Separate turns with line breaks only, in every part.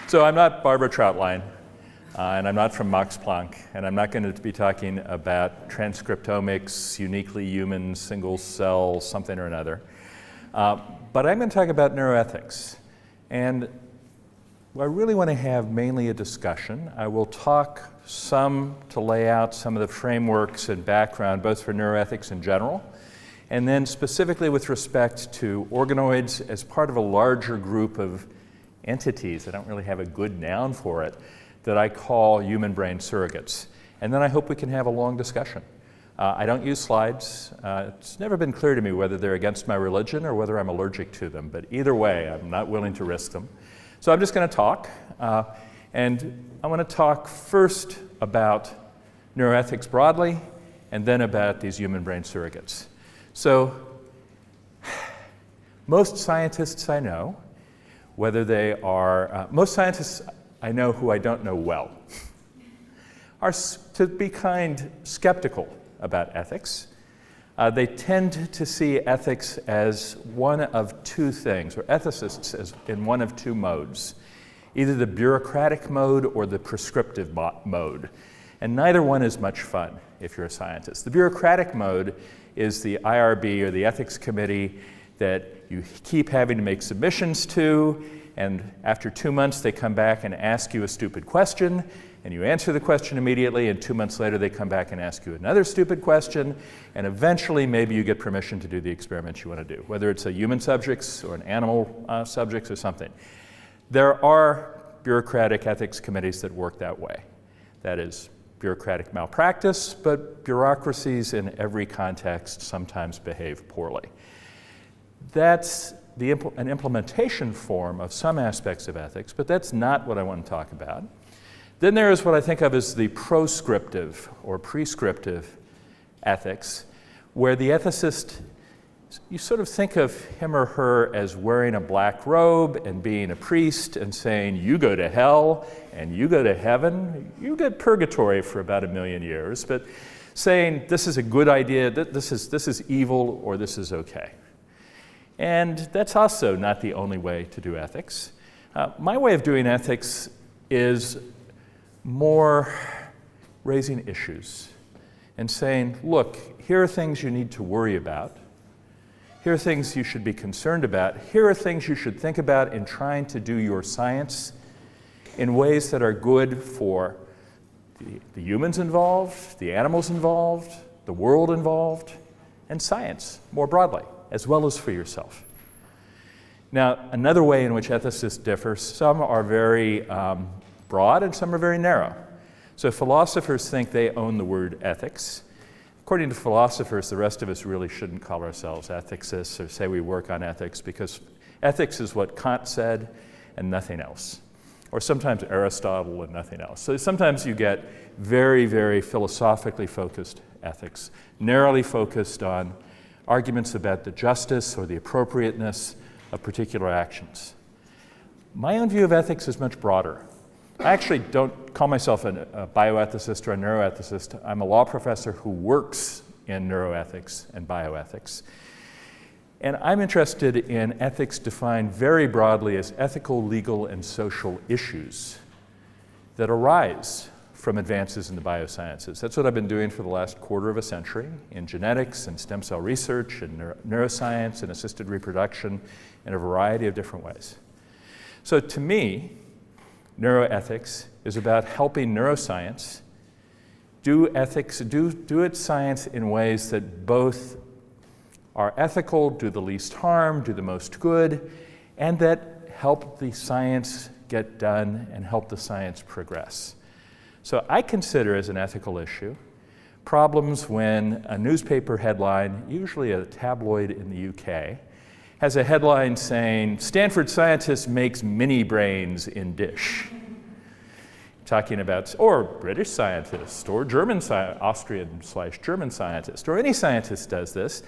So I'm not Barbara Trautlein, and I'm not from Max Planck, and I'm not going to be talking about transcriptomics, uniquely human, single cell, something or another. But I'm going to talk about neuroethics. And I really want to have mainly a discussion. I will talk some to lay out some of the frameworks and background, both for neuroethics in general, and then specifically with respect to organoids as part of a larger group of entities. I don't really have a good noun for it, that I call human brain surrogates. And then I hope we can have a long discussion. I don't use slides. It's never been clear to me whether they're against my religion or whether I'm allergic to them, but either way, I'm not willing to risk them. So I'm just going to talk, and I want to talk first about neuroethics broadly, and then about these human brain surrogates. So most scientists I know, whether they are, most scientists I know who I don't know well, are, to be kind, skeptical about ethics. They tend to see ethics as one of two things, or ethicists as in one of two modes, either the bureaucratic mode or the prescriptive mode. And neither one is much fun if you're a scientist. The bureaucratic mode is the IRB, or the ethics committee, that you keep having to make submissions to, and after 2 months they come back and ask you a stupid question, and you answer the question immediately, and 2 months later they come back and ask you another stupid question, and eventually maybe you get permission to do the experiment you want to do, whether it's a human subjects or an animal subjects or something. There are bureaucratic ethics committees that work that way. That is bureaucratic malpractice, but bureaucracies in every context sometimes behave poorly. That's an implementation form of some aspects of ethics, but that's not what I want to talk about. Then there is what I think of as the proscriptive or prescriptive ethics, where the ethicist, you sort of think of him or her as wearing a black robe and being a priest and saying, you go to hell and you go to heaven, you get purgatory for about 1 million years, but saying this is a good idea, this is evil, or this is okay. And that's also not the only way to do ethics. My way of doing ethics is more raising issues and saying, look, here are things you need to worry about. Here are things you should be concerned about. Here are things you should think about in trying to do your science in ways that are good for the humans involved, the animals involved, the world involved, and science more broadly, as well as for yourself. Now, another way in which ethicists differ, some are very broad and some are very narrow. So philosophers think they own the word ethics. According to philosophers, the rest of us really shouldn't call ourselves ethicists or say we work on ethics, because ethics is what Kant said and nothing else. Or sometimes Aristotle and nothing else. So sometimes you get very, very philosophically focused ethics, narrowly focused on arguments about the justice or the appropriateness of particular actions. My own view of ethics is much broader. I actually don't call myself a bioethicist or a neuroethicist. I'm a law professor who works in neuroethics and bioethics. And I'm interested in ethics defined very broadly as ethical, legal, and social issues that arise from advances in the biosciences. That's what I've been doing for the last quarter of a century in genetics and stem cell research and neuroscience and assisted reproduction in a variety of different ways. So to me, neuroethics is about helping neuroscience do ethics, do its science in ways that both are ethical, do the least harm, do the most good, and that help the science get done and help the science progress. So I consider as an ethical issue problems when a newspaper headline, usually a tabloid in the UK, has a headline saying, Stanford scientist makes mini brains in dish. Talking about, or British scientist, or Austrian/German scientist, or any scientist does this,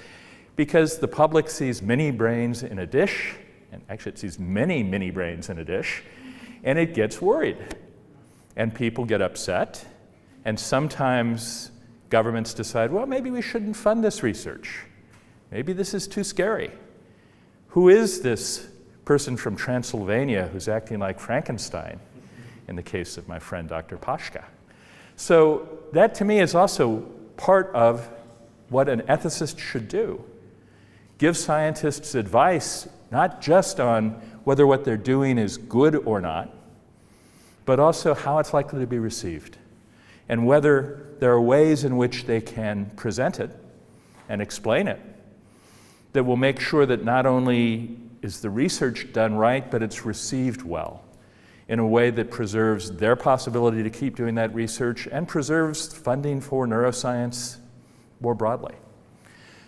because the public sees mini brains in a dish, and actually it sees many mini brains in a dish, and it gets worried. And people get upset, and sometimes governments decide, well, maybe we shouldn't fund this research. Maybe this is too scary. Who is this person from Transylvania who's acting like Frankenstein, in the case of my friend Dr. Pashka. So that to me is also part of what an ethicist should do. Give scientists advice, not just on whether what they're doing is good or not, but also how it's likely to be received, and whether there are ways in which they can present it and explain it that will make sure that not only is the research done right, but it's received well in a way that preserves their possibility to keep doing that research and preserves funding for neuroscience more broadly.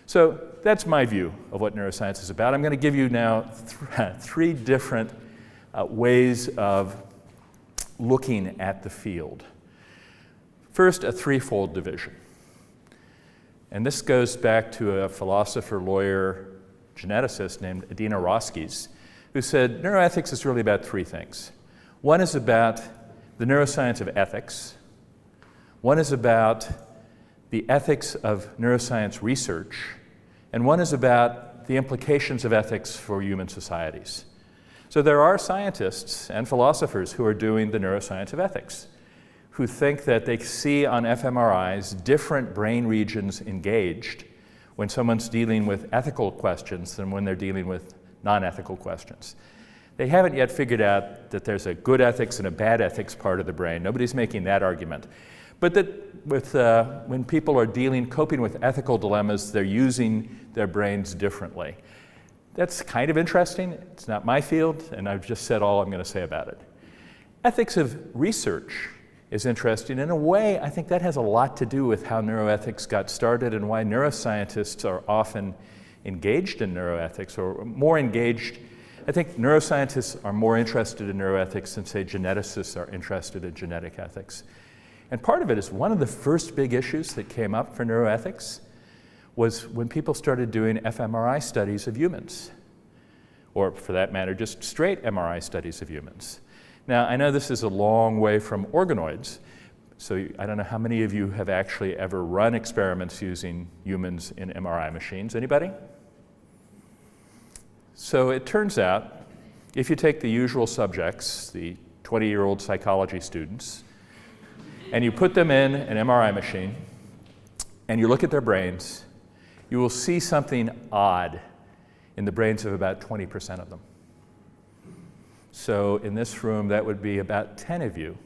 So that's my view of what neuroscience is about. I'm going to give you now three different ways of looking at the field. First, a threefold division. And this goes back to a philosopher, lawyer, geneticist named Adina Roskies, who said neuroethics is really about three things. One is about the neuroscience of ethics. One is about the ethics of neuroscience research. And one is about the implications of ethics for human societies. So there are scientists and philosophers who are doing the neuroscience of ethics, who think that they see on fMRIs different brain regions engaged when someone's dealing with ethical questions than when they're dealing with non-ethical questions. They haven't yet figured out that there's a good ethics and a bad ethics part of the brain. Nobody's making that argument. But that when people are coping with ethical dilemmas, they're using their brains differently. That's kind of interesting. It's not my field, and I've just said all I'm going to say about it. Ethics of research is interesting. In a way, I think that has a lot to do with how neuroethics got started and why neuroscientists are often engaged in neuroethics, or more engaged. I think neuroscientists are more interested in neuroethics than, say, geneticists are interested in genetic ethics. And part of it is one of the first big issues that came up for neuroethics was when people started doing fMRI studies of humans, or for that matter, just straight MRI studies of humans. Now, I know this is a long way from organoids, so I don't know how many of you have actually ever run experiments using humans in MRI machines. Anybody? So it turns out, if you take the usual subjects, the 20-year-old psychology students, and you put them in an MRI machine, and you look at their brains, you will see something odd in the brains of about 20% of them. So in this room, that would be about 10 of you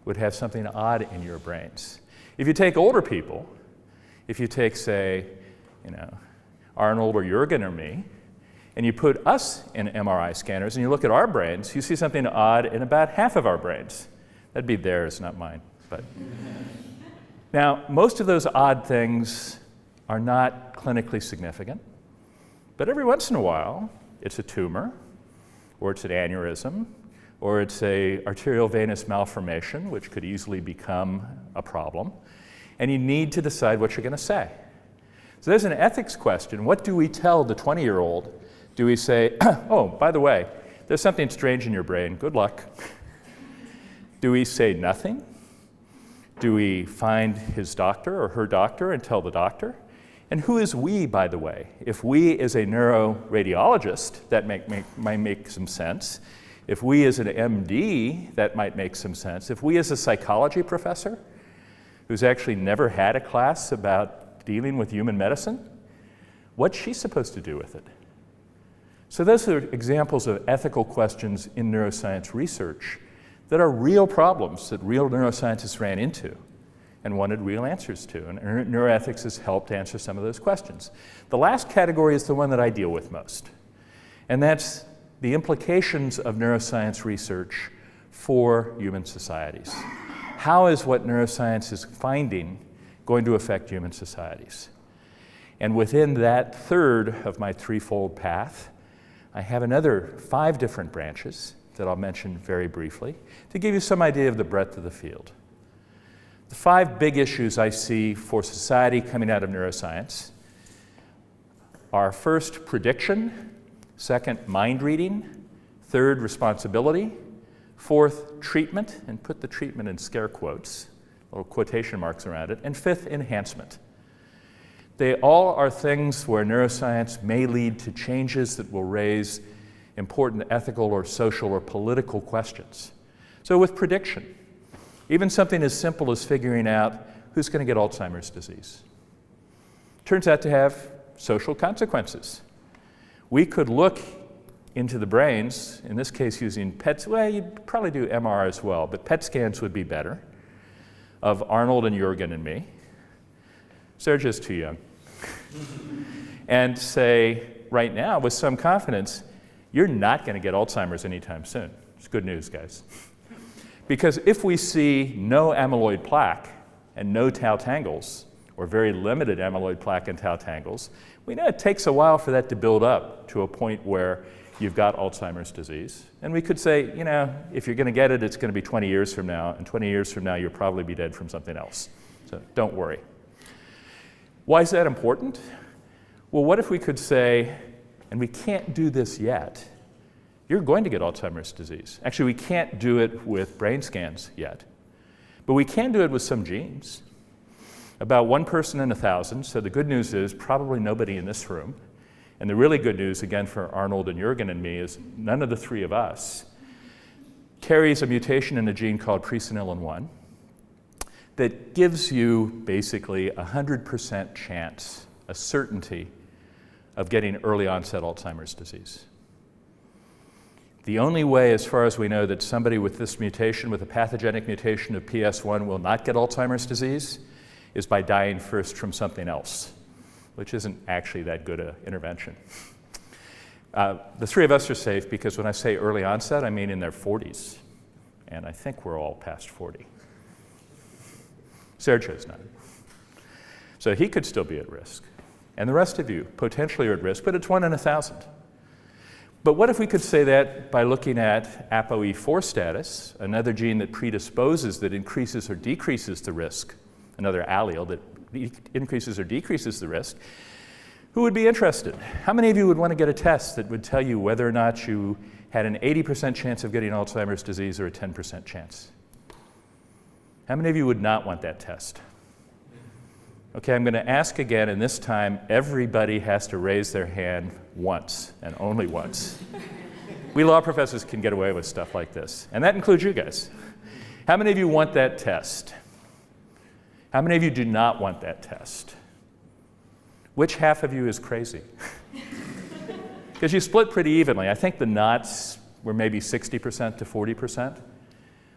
would have something odd in your brains. If you take older people, if you take, say, Arnold or Jürgen or me, and you put us in MRI scanners and you look at our brains, you see something odd in about half of our brains. That'd be theirs, not mine. But now, most of those odd things are not clinically significant, but every once in a while, it's a tumor, or it's an aneurysm, or it's a arterial venous malformation, which could easily become a problem, and you need to decide what you're going to say. So there's an ethics question. What do we tell the 20-year-old? Do we say, oh, by the way, there's something strange in your brain, good luck? Do we say nothing? Do we find his doctor or her doctor and tell the doctor? And who is we, by the way? If we is a neuroradiologist, that might make some sense. If we is an MD, that might make some sense. If we is a psychology professor who's actually never had a class about dealing with human medicine, what's she supposed to do with it? So those are examples of ethical questions in neuroscience research that are real problems that real neuroscientists ran into and wanted real answers to. And neuroethics has helped answer some of those questions. The last category is the one that I deal with most. And that's the implications of neuroscience research for human societies. How is what neuroscience is finding going to affect human societies? And within that third of my threefold path, I have another 5 different branches that I'll mention very briefly to give you some idea of the breadth of the field. The 5 big issues I see for society coming out of neuroscience are: first, prediction; second, mind reading; third, responsibility; fourth, treatment, and put the treatment in scare quotes, little quotation marks around it; and fifth, enhancement. They all are things where neuroscience may lead to changes that will raise important ethical or social or political questions. So with prediction, even something as simple as figuring out who's going to get Alzheimer's disease turns out to have social consequences. We could look into the brains, in this case using PET, well, you'd probably do MR as well, but PET scans would be better, of Arnold and Jürgen and me. Sergio's too young. And say, right now, with some confidence, you're not going to get Alzheimer's anytime soon. It's good news, guys. Because if we see no amyloid plaque and no tau tangles, or very limited amyloid plaque and tau tangles, we know it takes a while for that to build up to a point where you've got Alzheimer's disease. And we could say, you know, if you're going to get it, it's going to be 20 years from now, and 20 years from now, you'll probably be dead from something else. So don't worry. Why is that important? Well, what if we could say, and we can't do this yet, you're going to get Alzheimer's disease. Actually, we can't do it with brain scans yet, but we can do it with some genes. About 1 person in 1,000, so the good news is probably nobody in this room. And the really good news, again, for Arnold and Jürgen and me, is none of the 3 of us carries a mutation in a gene called presenilin-1 that gives you basically 100% chance, a certainty, of getting early onset Alzheimer's disease. The only way, as far as we know, that somebody with this mutation, with a pathogenic mutation of PS1, will not get Alzheimer's disease is by dying first from something else, which isn't actually that good an intervention. The 3 of us are safe because when I say early onset, I mean in their 40s. And I think we're all past 40. Sergio's not. So he could still be at risk. And the rest of you potentially are at risk, but it's 1 in 1,000. But what if we could say that by looking at ApoE4 status, another gene that predisposes, that increases or decreases the risk, another allele that increases or decreases the risk? Who would be interested? How many of you would want to get a test that would tell you whether or not you had an 80% chance of getting Alzheimer's disease or a 10% chance? How many of you would not want that test? Okay, I'm going to ask again, and this time everybody has to raise their hand once, and only once. We law professors can get away with stuff like this, and that includes you guys. How many of you want that test? How many of you do not want that test? Which half of you is crazy? Because you split pretty evenly. I think the nots were maybe 60% to 40%,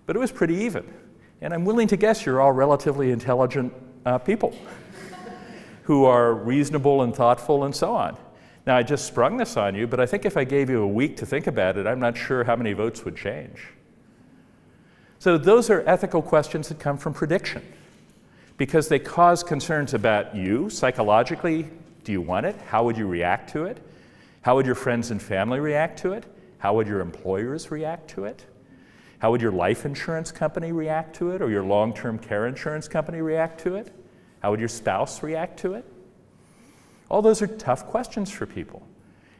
but it was pretty even. And I'm willing to guess you're all relatively intelligent people who are reasonable and thoughtful and so on. Now, I just sprung this on you, but I think if I gave you a week to think about it, I'm not sure how many votes would change. So those are ethical questions that come from prediction, because they cause concerns about you psychologically. Do you want it? How would you react to it? How would your friends and family react to it? How would your employers react to it? How would your life insurance company react to it, or your long-term care insurance company react to it? How would your spouse react to it? All those are tough questions for people.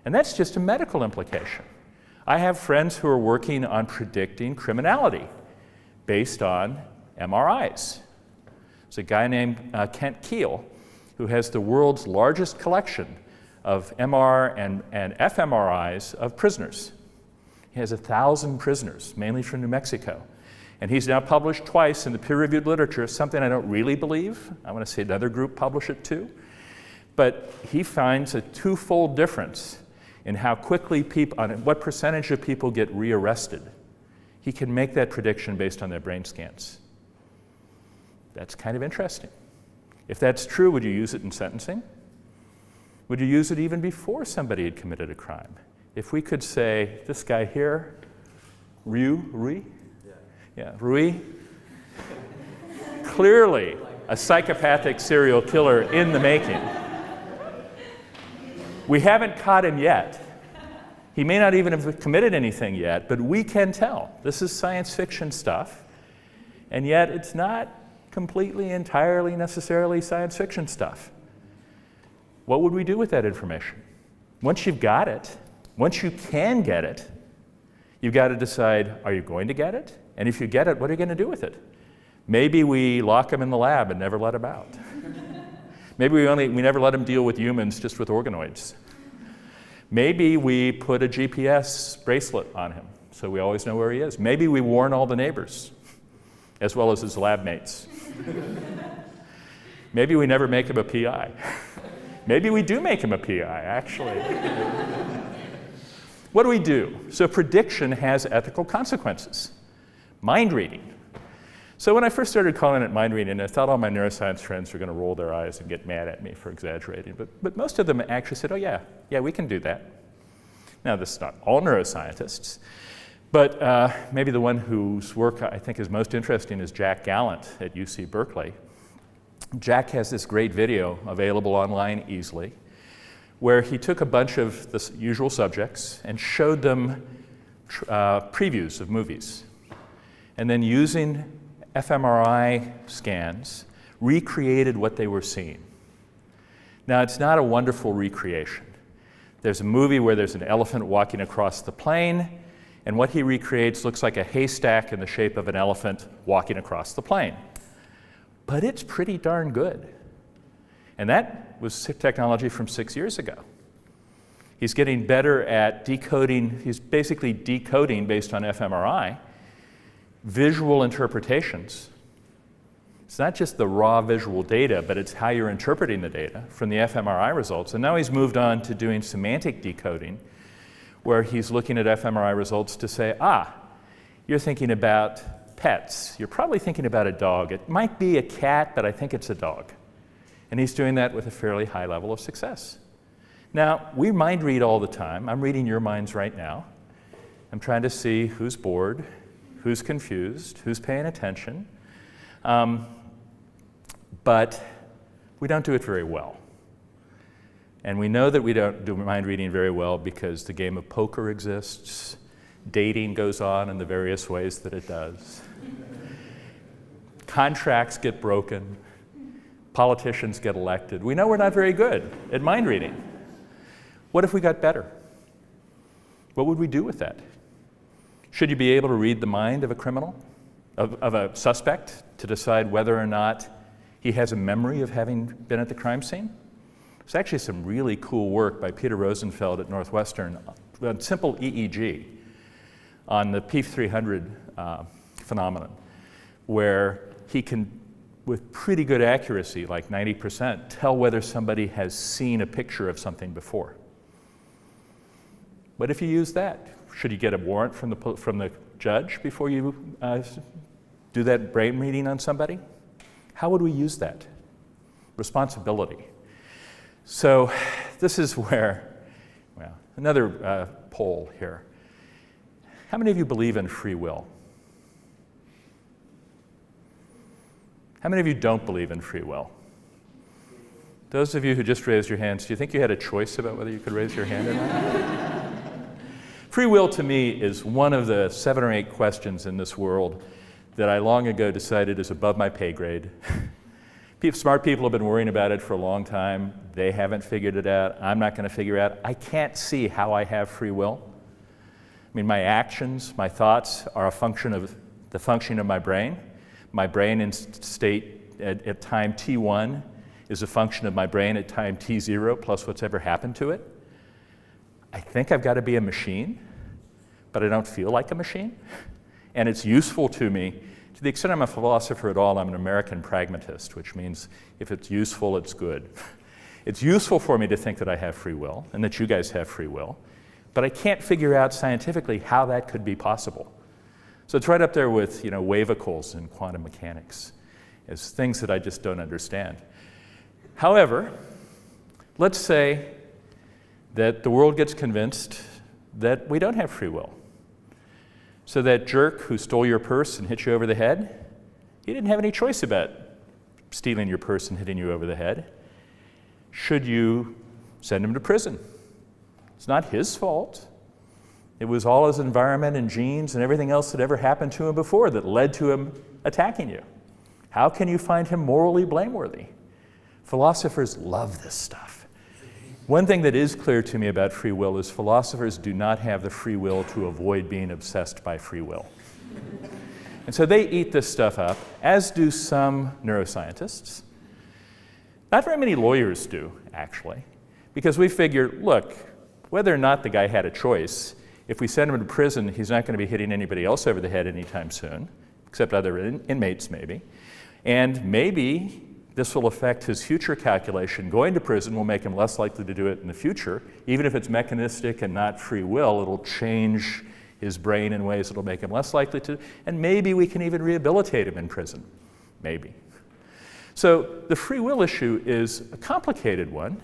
And that's just a medical implication. I have friends who are working on predicting criminality based on MRIs. There's a guy named Kent Keel who has the world's largest collection of MR and fMRIs of prisoners. He has 1,000 prisoners, mainly from New Mexico. And he's now published twice in the peer-reviewed literature, something I don't really believe. I want to see another group publish it too. But he finds a 2-fold difference in how quickly people, on what percentage of people get rearrested. He can make that prediction based on their brain scans. That's kind of interesting. If that's true, would you use it in sentencing? Would you use it even before somebody had committed a crime? If we could say, this guy here, Rui? Yeah, Rui, clearly a psychopathic serial killer in the making. We haven't caught him yet. He may not even have committed anything yet, but we can tell. This is science fiction stuff, and yet it's not completely, entirely, necessarily science fiction stuff. What would we do with that information? Once you've got it, once you can get it, you've got to decide, are you going to get it? And if you get it, what are you going to do with it? Maybe we lock them in the lab and never let them out. Maybe we never let them deal with humans, just with organoids. Maybe we put a GPS bracelet on him so we always know where he is. Maybe we warn all the neighbors, as well as his lab mates. Maybe we never make him a PI. Maybe we do make him a PI, actually. What do we do? So prediction has ethical consequences. Mind reading. So when I first started calling it mind reading, I thought all my neuroscience friends were going to roll their eyes and get mad at me for exaggerating. But most of them actually said, oh yeah, we can do that. Now, this is not all neuroscientists, but maybe the one whose work I think is most interesting is Jack Gallant at UC Berkeley. Jack has this great video available online easily, where he took a bunch of the usual subjects and showed them previews of movies. And then using fMRI scans, recreated what they were seeing. Now, it's not a wonderful recreation. There's a movie where there's an elephant walking across the plain, and what he recreates looks like a haystack in the shape of an elephant walking across the plain. But it's pretty darn good. And that was technology from 6 years ago. He's getting better at decoding. He's basically decoding, based on fMRI, visual interpretations. It's not just the raw visual data, but it's how you're interpreting the data from the fMRI results. And now he's moved on to doing semantic decoding, where he's looking at fMRI results to say, you're thinking about pets. You're probably thinking about a dog. It might be a cat, but I think it's a dog. And he's doing that with a fairly high level of success. Now, we mind read all the time. I'm reading your minds right now. I'm trying to see who's bored, who's confused, who's paying attention. But we don't do it very well. And we know that we don't do mind reading very well because the game of poker exists, dating goes on in the various ways that it does. Contracts get broken. Politicians get elected. We know we're not very good at mind reading. What if we got better? What would we do with that? Should you be able to read the mind of a criminal, of a suspect, to decide whether or not he has a memory of having been at the crime scene? There's actually some really cool work by Peter Rosenfeld at Northwestern on simple EEG on the P300 phenomenon, where he can, with pretty good accuracy, like 90%, tell whether somebody has seen a picture of something before. What if you use that? Should you get a warrant from the judge before you do that brain reading on somebody? How would we use that? Responsibility. So this is where, well, another poll here. How many of you believe in free will? How many of you don't believe in free will? Those of you who just raised your hands, do you think you had a choice about whether you could raise your hand or not? Free will, to me, is one of the 7 or 8 questions in this world that I long ago decided is above my pay grade. Smart people have been worrying about it for a long time. They haven't figured it out. I'm not going to figure it out. I can't see how I have free will. I mean, my actions, my thoughts are a function of the functioning of my brain. My brain in state at time t1 is a function of my brain at time t0 plus what's ever happened to it. I think I've got to be a machine, but I don't feel like a machine. And it's useful to me. To the extent I'm a philosopher at all, I'm an American pragmatist, which means if it's useful, it's good. It's useful for me to think that I have free will and that you guys have free will, but I can't figure out scientifically how that could be possible. So it's right up there with, wavicles in quantum mechanics as things that I just don't understand. However, let's say that the world gets convinced that we don't have free will. So that jerk who stole your purse and hit you over the head, he didn't have any choice about stealing your purse and hitting you over the head. Should you send him to prison? It's not his fault. It was all his environment and genes and everything else that ever happened to him before that led to him attacking you. How can you find him morally blameworthy? Philosophers love this stuff. One thing that is clear to me about free will is philosophers do not have the free will to avoid being obsessed by free will. And so they eat this stuff up, as do some neuroscientists. Not very many lawyers do, actually, because we figure, look, whether or not the guy had a choice, if we send him to prison, he's not going to be hitting anybody else over the head anytime soon, except other inmates maybe. And maybe this will affect his future calculation. Going to prison will make him less likely to do it in the future. Even if it's mechanistic and not free will, it'll change his brain in ways that'll make him less likely to. And maybe we can even rehabilitate him in prison. Maybe. So the free will issue is a complicated one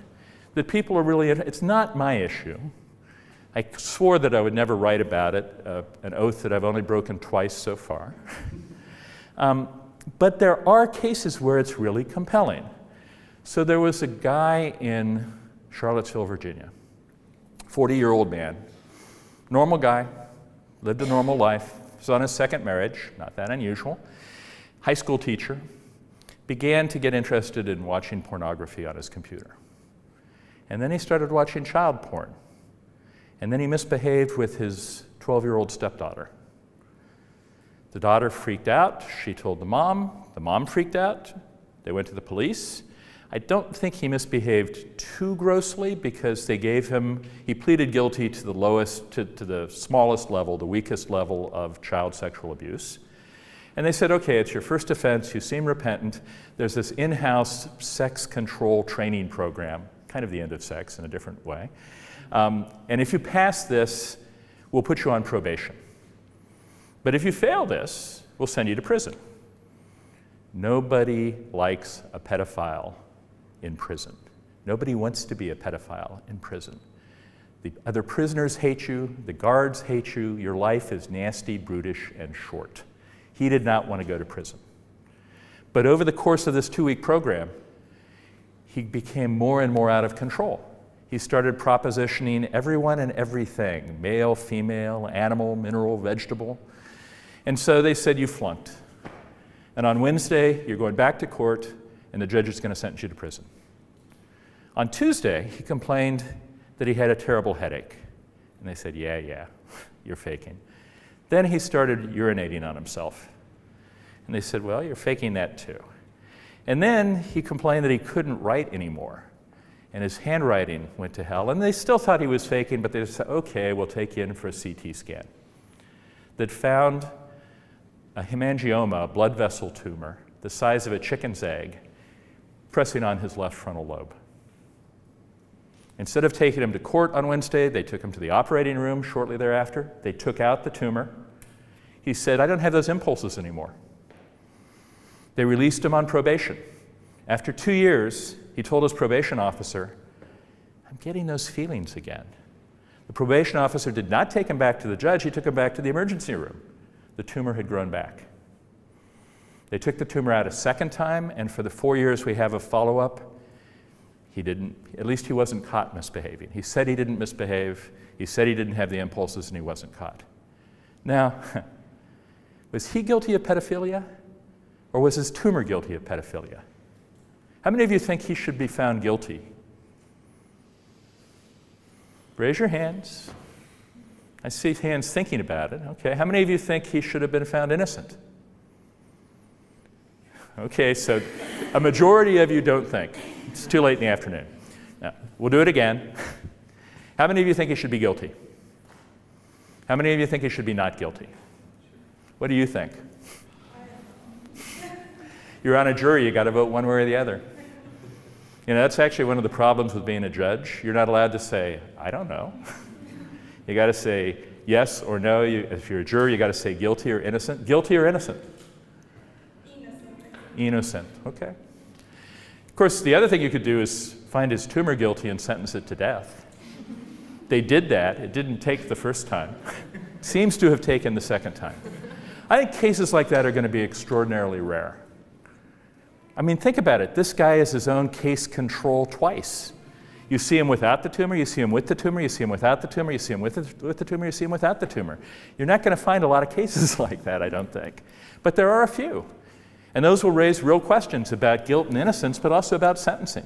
that people are really, it's not my issue. I swore that I would never write about it, an oath that I've only broken twice so far. But there are cases where it's really compelling. So there was a guy in Charlottesville, Virginia, 40-year-old man, normal guy, lived a normal life, was on his second marriage, not that unusual, high school teacher, began to get interested in watching pornography on his computer. And then he started watching child porn. And then he misbehaved with his 12-year-old stepdaughter. The daughter freaked out. She told the mom freaked out. They went to the police. I don't think he misbehaved too grossly because they gave him, he pleaded guilty to the lowest, to the smallest level, the weakest level of child sexual abuse. And they said, okay, it's your first offense, you seem repentant. There's this in-house sex control training program, kind of the end of sex in a different way. And if you pass this, we'll put you on probation. But if you fail this, we'll send you to prison. Nobody likes a pedophile in prison. Nobody wants to be a pedophile in prison. The other prisoners hate you, the guards hate you, your life is nasty, brutish, and short. He did not want to go to prison. But over the course of this 2-week program, he became more and more out of control. He started propositioning everyone and everything, male, female, animal, mineral, vegetable. And so they said, you flunked. And on Wednesday, you're going back to court, and the judge is going to sentence you to prison. On Tuesday, he complained that he had a terrible headache. And they said, yeah, you're faking. Then he started urinating on himself. And they said, well, you're faking that too. And then he complained that he couldn't write anymore. And his handwriting went to hell. And they still thought he was faking, but they said, okay, we'll take you in for a CT scan. That found a hemangioma, a blood vessel tumor, the size of a chicken's egg, pressing on his left frontal lobe. Instead of taking him to court on Wednesday, they took him to the operating room shortly thereafter. They took out the tumor. He said, I don't have those impulses anymore. They released him on probation. After 2 years, he told his probation officer, I'm getting those feelings again. The probation officer did not take him back to the judge, he took him back to the emergency room. The tumor had grown back. They took the tumor out a second time, and for the 4 years we have a follow-up, at least he wasn't caught misbehaving. He said he didn't misbehave, he said he didn't have the impulses, and he wasn't caught. Now, was he guilty of pedophilia, or was his tumor guilty of pedophilia? How many of you think he should be found guilty? Raise your hands. I see hands thinking about it. Okay, how many of you think he should have been found innocent? Okay, so a majority of you don't think. It's too late in the afternoon. Now, we'll do it again. How many of you think he should be guilty? How many of you think he should be not guilty? What do you think? You're on a jury, you got to vote one way or the other. You know, that's actually one of the problems with being a judge. You're not allowed to say, I don't know. You got to say yes or no. If you're a juror, you got to say guilty or innocent. Guilty or innocent? Innocent, okay. Of course, the other thing you could do is find his tumor guilty and sentence it to death. They did that. It didn't take the first time. Seems to have taken the second time. I think cases like that are going to be extraordinarily rare. I mean, think about it. This guy is his own case control twice. You see him without the tumor, you see him with the tumor, you see him without the tumor, you see him with the tumor, you see him without the tumor. You're not going to find a lot of cases like that, I don't think. But there are a few. And those will raise real questions about guilt and innocence, but also about sentencing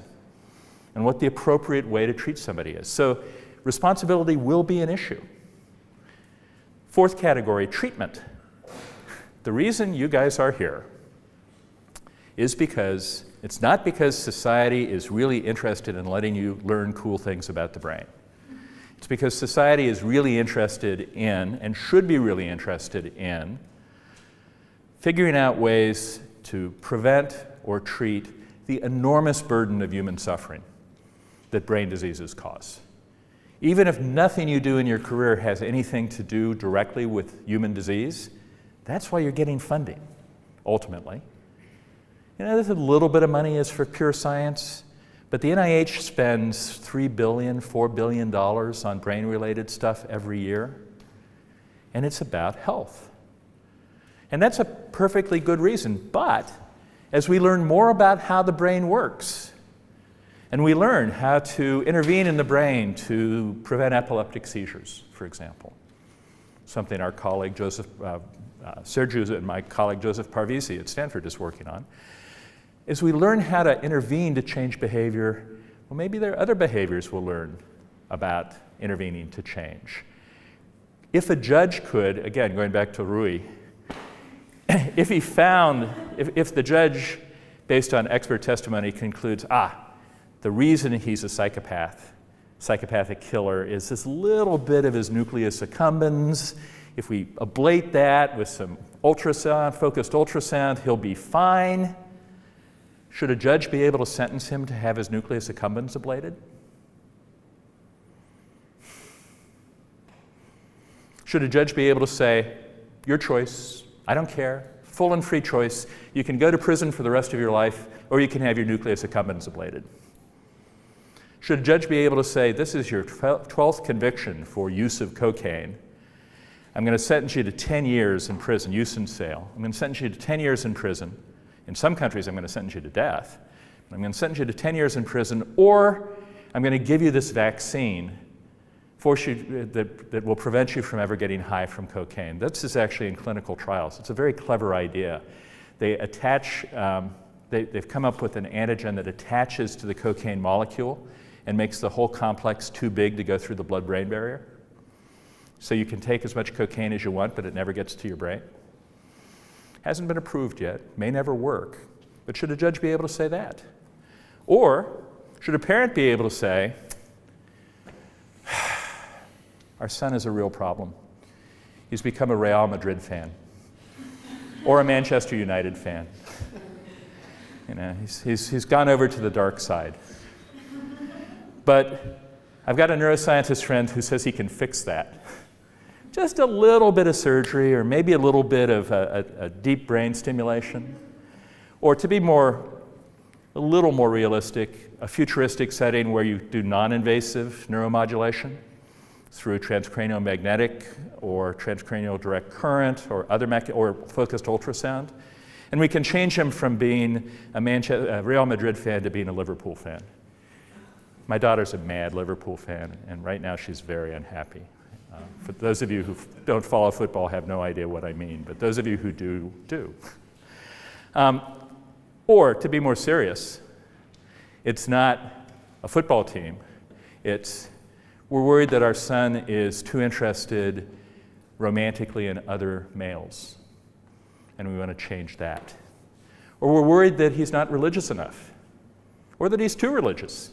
and what the appropriate way to treat somebody is. So responsibility will be an issue. Fourth category, treatment. The reason you guys are here is because it's not because society is really interested in letting you learn cool things about the brain. It's because society is really interested in, and should be really interested in, figuring out ways to prevent or treat the enormous burden of human suffering that brain diseases cause. Even if nothing you do in your career has anything to do directly with human disease, that's why you're getting funding, ultimately. You know, there's a little bit of money is for pure science, but the NIH spends $3 billion, $4 billion on brain-related stuff every year, and it's about health. And that's a perfectly good reason, but as we learn more about how the brain works, and we learn how to intervene in the brain to prevent epileptic seizures, for example, something our colleague Sergio and my colleague Joseph Parvisi at Stanford is working on. As we learn how to intervene to change behavior, well, maybe there are other behaviors we'll learn about intervening to change. If a judge could, again, going back to Rui, if the judge, based on expert testimony, concludes, the reason he's a psychopathic killer, is this little bit of his nucleus accumbens. If we ablate that with some ultrasound, focused ultrasound, he'll be fine. Should a judge be able to sentence him to have his nucleus accumbens ablated? Should a judge be able to say, your choice, I don't care, full and free choice, you can go to prison for the rest of your life, or you can have your nucleus accumbens ablated? Should a judge be able to say, this is your 12th conviction for use of cocaine, I'm going to sentence you to 10 years in prison, use and sale. I'm going to sentence you to 10 years in prison. In some countries, I'm going to sentence you to death. I'm going to sentence you to 10 years in prison, or I'm going to give you this vaccine that will prevent you from ever getting high from cocaine. This is actually in clinical trials. It's a very clever idea. They attach, they've come up with an antigen that attaches to the cocaine molecule and makes the whole complex too big to go through the blood-brain barrier. So you can take as much cocaine as you want, but it never gets to your brain. Hasn't been approved yet, may never work, but should a judge be able to say that? Or should a parent be able to say, our son is a real problem. He's become a Real Madrid fan or a Manchester United fan. You know, he's gone over to the dark side. But I've got a neuroscientist friend who says he can fix that. Just a little bit of surgery, or maybe a little bit of a deep brain stimulation. Or to be a little more realistic, a futuristic setting where you do non-invasive neuromodulation through transcranial magnetic or transcranial direct current or or focused ultrasound. And we can change him from being a Real Madrid fan to being a Liverpool fan. My daughter's a mad Liverpool fan, and right now she's very unhappy. For those of you who don't follow football have no idea what I mean, but those of you who do, do. Or, to be more serious, it's not a football team. We're worried that our son is too interested romantically in other males, and we want to change that. Or we're worried that he's not religious enough, or that he's too religious,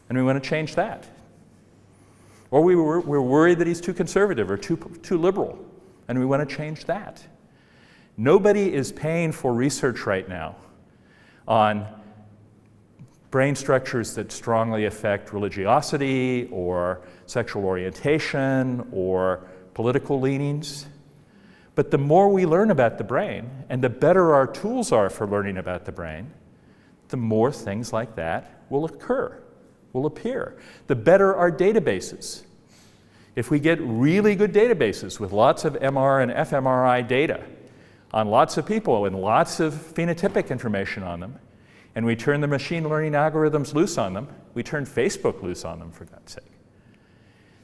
and we want to change that. Or we're worried that he's too conservative or too liberal, and we want to change that. Nobody is paying for research right now on brain structures that strongly affect religiosity or sexual orientation or political leanings. But the more we learn about the brain, and the better our tools are for learning about the brain, the more things like that will appear. The better our databases. If we get really good databases with lots of MR and fMRI data on lots of people and lots of phenotypic information on them, and we turn the machine learning algorithms loose on them, we turn Facebook loose on them, for God's sake.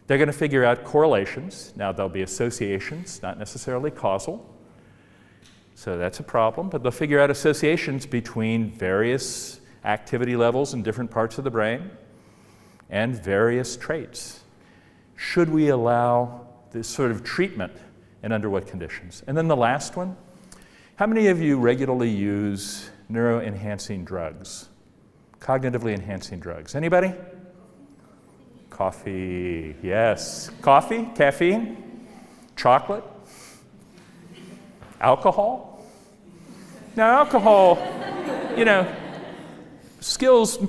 They're going to figure out correlations. Now, there'll be associations, not necessarily causal. So that's a problem, but they'll figure out associations between various activity levels in different parts of the brain and various traits. Should we allow this sort of treatment, and under what conditions? And then the last one, how many of you regularly use neuroenhancing drugs, cognitively enhancing drugs? Anybody? Coffee, yes. Coffee, caffeine, chocolate, alcohol. Now alcohol,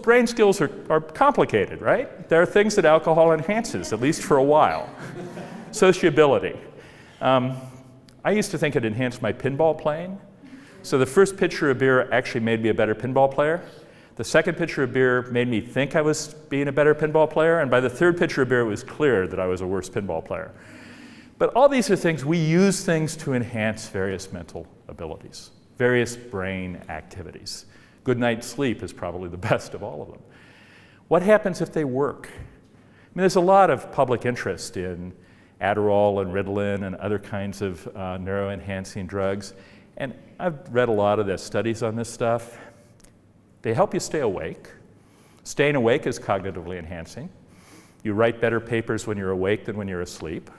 brain skills are complicated, right? There are things that alcohol enhances, at least for a while. Sociability. I used to think it enhanced my pinball playing. So the first pitcher of beer actually made me a better pinball player. The second pitcher of beer made me think I was being a better pinball player, and by the third pitcher of beer, it was clear that I was a worse pinball player. But all these are things, we use things to enhance various mental abilities, various brain activities. Good night's sleep is probably the best of all of them. What happens if they work? I mean, there's a lot of public interest in Adderall and Ritalin and other kinds of neuroenhancing drugs, and I've read a lot of the studies on this stuff. They help you stay awake. Staying awake is cognitively enhancing. You write better papers when you're awake than when you're asleep.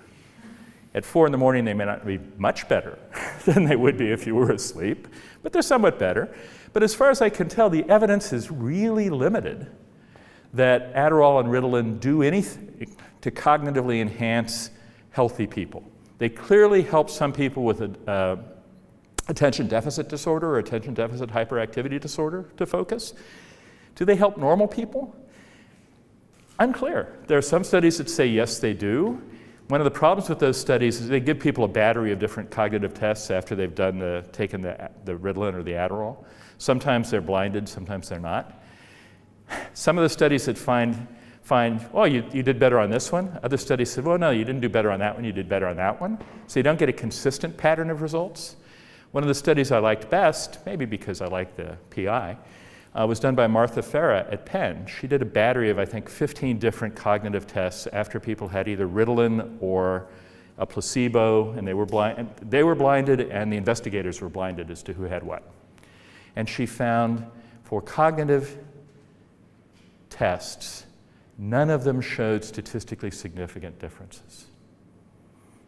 At 4 in the morning, they may not be much better than they would be if you were asleep, but they're somewhat better. But as far as I can tell, the evidence is really limited that Adderall and Ritalin do anything to cognitively enhance healthy people. They clearly help some people with attention deficit disorder or attention deficit hyperactivity disorder to focus. Do they help normal people? Unclear. There are some studies that say yes, they do. One of the problems with those studies is they give people a battery of different cognitive tests after they've taken the Ritalin or the Adderall. Sometimes they're blinded, sometimes they're not. Some of the studies that find, oh, you did better on this one. Other studies said, well, no, you didn't do better on that one, you did better on that one. So you don't get a consistent pattern of results. One of the studies I liked best, maybe because I like the PI, was done by Martha Farah at Penn. She did a battery of, I think, 15 different cognitive tests after people had either Ritalin or a placebo, and they were blinded, and the investigators were blinded as to who had what. And she found for cognitive tests, none of them showed statistically significant differences.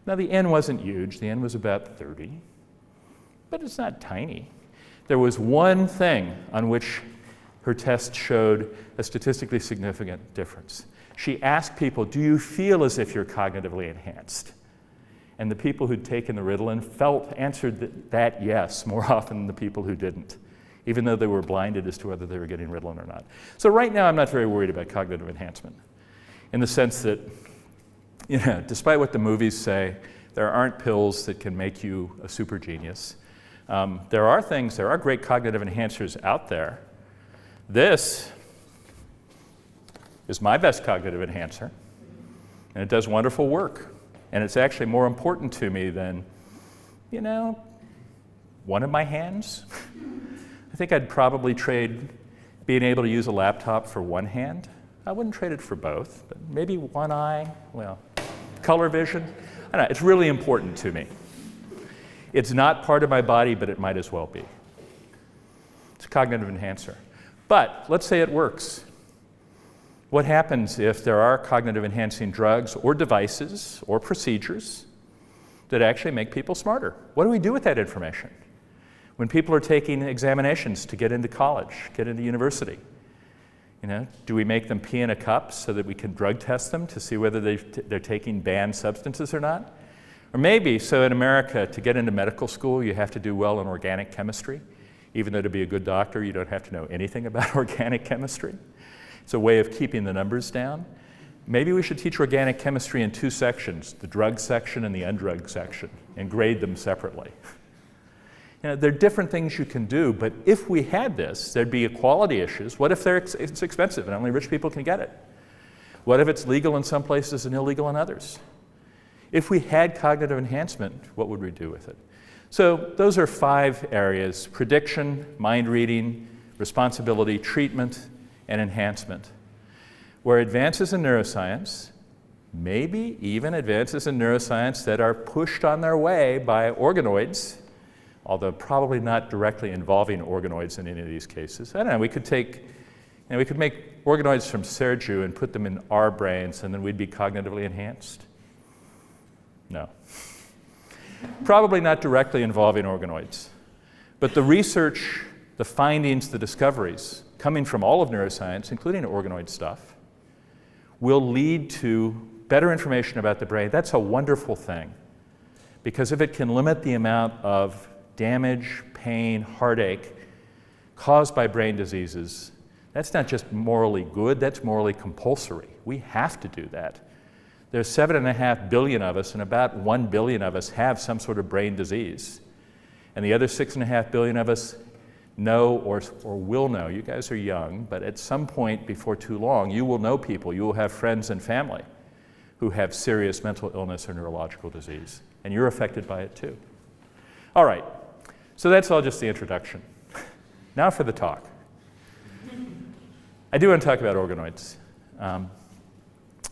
Now, the N wasn't huge. The N was about 30. But it's not tiny. There was one thing on which her test showed a statistically significant difference. She asked people, do you feel as if you're cognitively enhanced? And the people who'd taken the Ritalin answered that yes more often than the people who didn't, even though they were blinded as to whether they were getting Ritalin or not. So right now, I'm not very worried about cognitive enhancement, in the sense that, despite what the movies say, there aren't pills that can make you a super genius. There are great cognitive enhancers out there. This is my best cognitive enhancer, and it does wonderful work. And it's actually more important to me than, one of my hands. I think I'd probably trade being able to use a laptop for one hand. I wouldn't trade it for both, but maybe one eye, color vision. I don't know, it's really important to me. It's not part of my body, but it might as well be. It's a cognitive enhancer. But let's say it works. What happens if there are cognitive enhancing drugs or devices or procedures that actually make people smarter? What do we do with that information? When people are taking examinations to get into college, get into university, do we make them pee in a cup so that we can drug test them to see whether they're taking banned substances or not? Or maybe, so in America, to get into medical school, you have to do well in organic chemistry, even though to be a good doctor, you don't have to know anything about organic chemistry. It's a way of keeping the numbers down. Maybe we should teach organic chemistry in 2 sections, the drug section and the undrugged section, and grade them separately. There are different things you can do, but if we had this, there'd be equality issues. What if it's expensive and only rich people can get it? What if it's legal in some places and illegal in others? If we had cognitive enhancement, what would we do with it? So those are 5 areas: prediction, mind reading, responsibility, treatment, and enhancement, where advances in neuroscience, maybe even advances in neuroscience that are pushed on their way by organoids, although probably not directly involving organoids in any of these cases. I don't know, we could make organoids from Sergio and put them in our brains, and then we'd be cognitively enhanced. No. Probably not directly involving organoids. But the research, the findings, the discoveries coming from all of neuroscience, including organoid stuff, will lead to better information about the brain. That's a wonderful thing, because if it can limit the amount of damage, pain, heartache caused by brain diseases, that's not just morally good, that's morally compulsory. We have to do that. There's 7.5 billion of us, and about 1 billion of us have some sort of brain disease. And the other 6.5 billion of us know or will know. You guys are young, but at some point before too long, you will know people, you will have friends and family who have serious mental illness or neurological disease, and you're affected by it too. All right, so that's all just the introduction. Now for the talk. I do want to talk about organoids,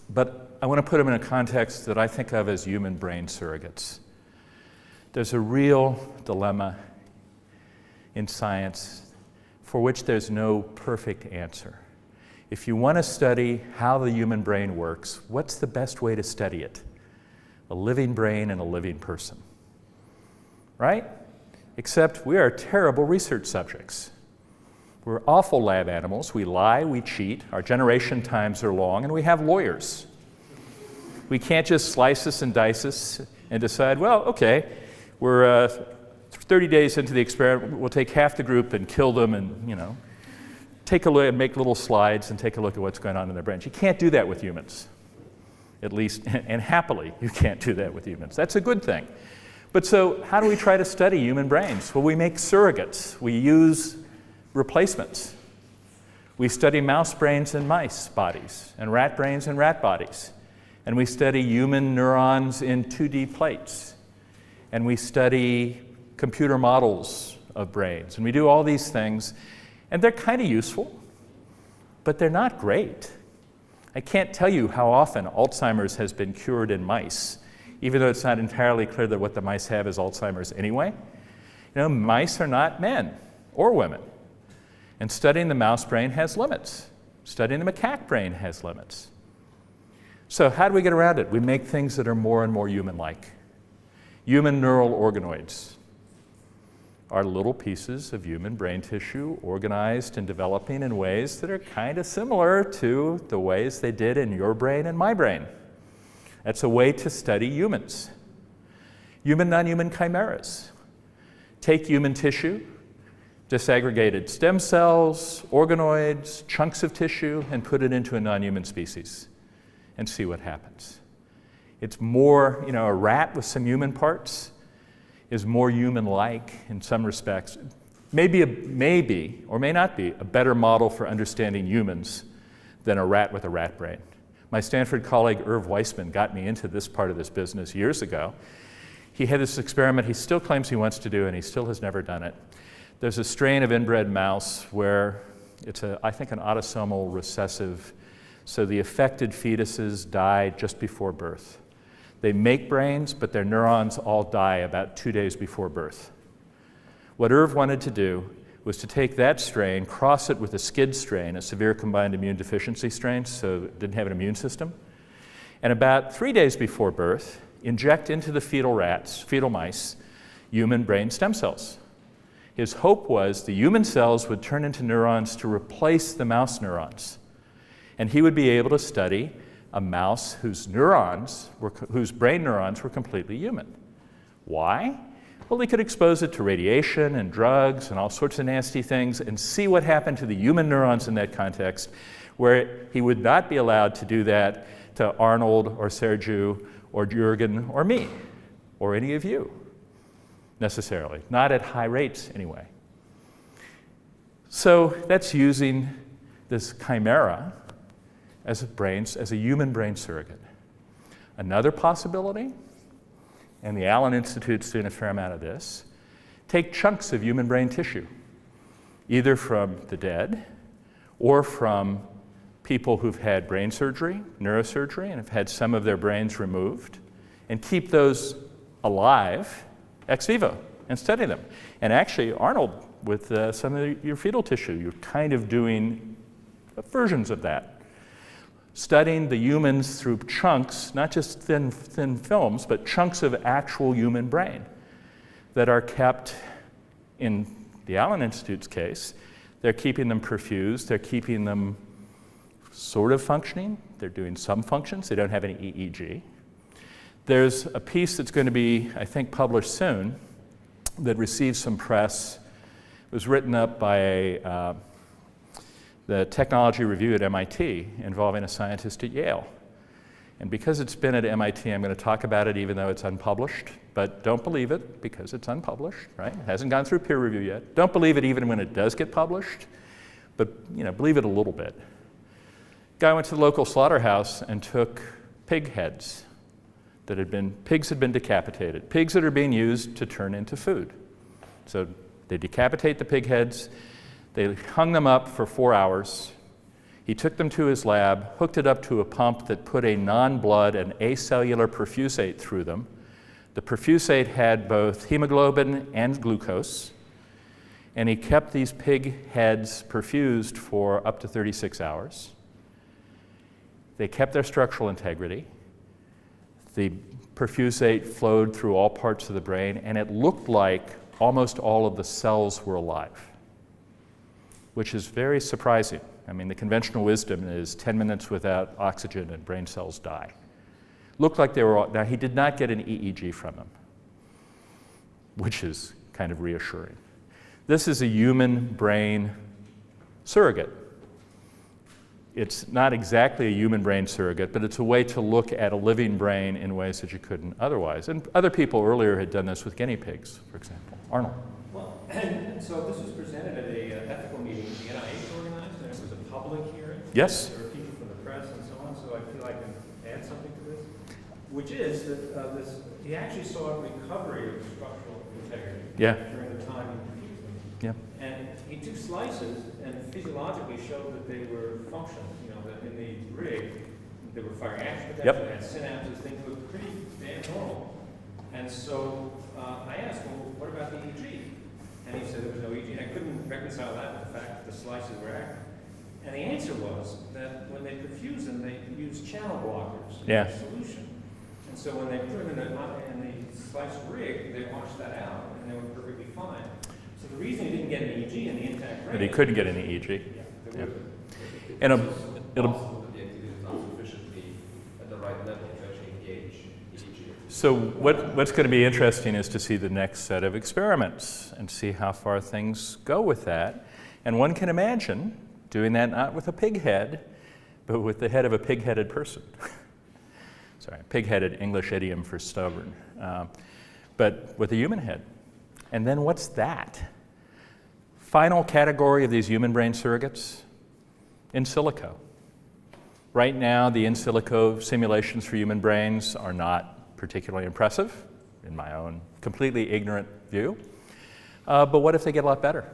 but I want to put them in a context that I think of as human brain surrogates. There's a real dilemma in science for which there's no perfect answer. If you want to study how the human brain works, what's the best way to study it? A living brain and a living person, right? Except we are terrible research subjects. We're awful lab animals. We lie, we cheat, our generation times are long, and we have lawyers. We can't just slice us and dice us and decide, well, okay, we're 30 days into the experiment, we'll take half the group and kill them and, take a look and make little slides and take a look at what's going on in their brains. You can't do that with humans, at least, and happily, you can't do that with humans. That's a good thing. But so how do we try to study human brains? Well, we make surrogates. We use replacements. We study mouse brains in mice bodies and rat brains in rat bodies. And we study human neurons in 2D plates. And we study computer models of brains. And we do all these things. And they're kind of useful, but they're not great. I can't tell you how often Alzheimer's has been cured in mice, even though it's not entirely clear that what the mice have is Alzheimer's anyway. Mice are not men or women. And studying the mouse brain has limits. Studying the macaque brain has limits. So how do we get around it? We make things that are more and more human-like. Human neural organoids are little pieces of human brain tissue organized and developing in ways that are kind of similar to the ways they did in your brain and my brain. That's a way to study humans. Human, non-human chimeras. Take human tissue, disaggregated stem cells, organoids, chunks of tissue, and put it into a non-human species and see what happens. It's more, a rat with some human parts is more human-like in some respects. Maybe, or may not be, a better model for understanding humans than a rat with a rat brain. My Stanford colleague, Irv Weissman, got me into this part of this business years ago. He had this experiment he still claims he wants to do, and he still has never done it. There's a strain of inbred mouse where it's, I think, an autosomal recessive, so the affected fetuses die just before birth. They make brains, but their neurons all die about 2 days before birth. What Irv wanted to do was to take that strain, cross it with a SCID strain, a severe combined immune deficiency strain, so it didn't have an immune system, and about 3 days before birth, inject into the fetal mice, human brain stem cells. His hope was the human cells would turn into neurons to replace the mouse neurons, and he would be able to study a mouse whose brain neurons were completely human. Why? Well, he could expose it to radiation and drugs and all sorts of nasty things and see what happened to the human neurons in that context, where he would not be allowed to do that to Arnold or Sergio or Jürgen or me or any of you, necessarily. Not at high rates, anyway. So that's using this chimera as a human brain surrogate. Another possibility, and the Allen Institute's doing a fair amount of this, take chunks of human brain tissue, either from the dead or from people who've had brain surgery, neurosurgery, and have had some of their brains removed, and keep those alive ex vivo and study them. And actually, Arnold, with some of your fetal tissue, you're kind of doing versions of that. Studying the humans through chunks, not just thin films, but chunks of actual human brain that are kept, in the Allen Institute's case, they're keeping them perfused, they're keeping them sort of functioning. They're doing some functions. They don't have any EEG. There's a piece that's going to be, I think, published soon that received some press. It was written up by the Technology Review at MIT involving a scientist at Yale. And because it's been at MIT, I'm going to talk about it even though it's unpublished. But don't believe it because it's unpublished, right? It hasn't gone through peer review yet. Don't believe it even when it does get published, but believe it a little bit. Guy went to the local slaughterhouse and took pig heads pigs had been decapitated, pigs that are being used to turn into food. So they decapitate the pig heads, they hung them up for 4 hours. He took them to his lab, hooked it up to a pump that put a non-blood and acellular perfusate through them. The perfusate had both hemoglobin and glucose, and he kept these pig heads perfused for up to 36 hours. They kept their structural integrity. The perfusate flowed through all parts of the brain, and it looked like almost all of the cells were alive, which is very surprising. I mean, the conventional wisdom is 10 minutes without oxygen and brain cells die. Looked like they were all, now he did not get an EEG from them, which is kind of reassuring. This is a human brain surrogate. It's not exactly a human brain surrogate, but it's a way to look at a living brain in ways that you couldn't otherwise. And other people earlier had done this with guinea pigs, for example. Arnold.
Well, and so this was presented at a ethical meeting the NIH organized, and it was a public hearing.
Yes.
There were people from the press and so on, so I feel I can add something to this, which is that he actually saw a recovery of structural integrity during the time he perfused them.
Yeah.
And he took slices and physiologically showed that they were functional. That in the rig, they were firing action potential, they had synapses, things looked pretty damn normal. And so I asked, well, what about the EEG? And he said there was no EEG, and I couldn't reconcile that with the fact that the slices were active. And the answer was that when they perfuse them, they use channel blockers in the solution. And so when they put them in the sliced rig, they washed that out, and they were perfectly fine. So the reason he didn't get an EEG in the intact brain...
But he couldn't get an EEG.
Yeah.
And
it'll the activity is not sufficiently at the right level to actually engage EEG.
So what's going to be interesting is to see the next set of experiments and see how far things go with that. And one can imagine doing that not with a pig head, but with the head of a pig-headed person. Sorry, pig-headed, English idiom for stubborn. But with a human head. And then what's that? Final category of these human brain surrogates, in silico. Right now, the in silico simulations for human brains are not particularly impressive, in my own completely ignorant view. But what if they get a lot better?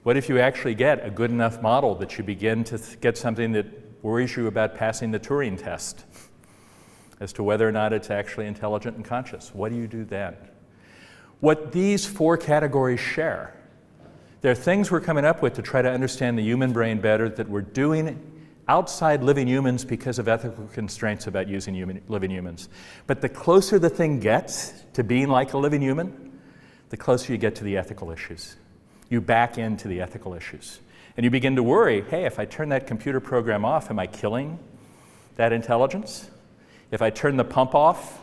What if you actually get a good enough model that you begin to get something that worries you about passing the Turing test as to whether or not it's actually intelligent and conscious? What do you do then? What these 4 categories share, there are things we're coming up with to try to understand the human brain better that we're doing outside living humans because of ethical constraints about using living humans. But the closer the thing gets to being like a living human, the closer you get to the ethical issues. You back into the ethical issues. And you begin to worry, hey, if I turn that computer program off, am I killing that intelligence? If I turn the pump off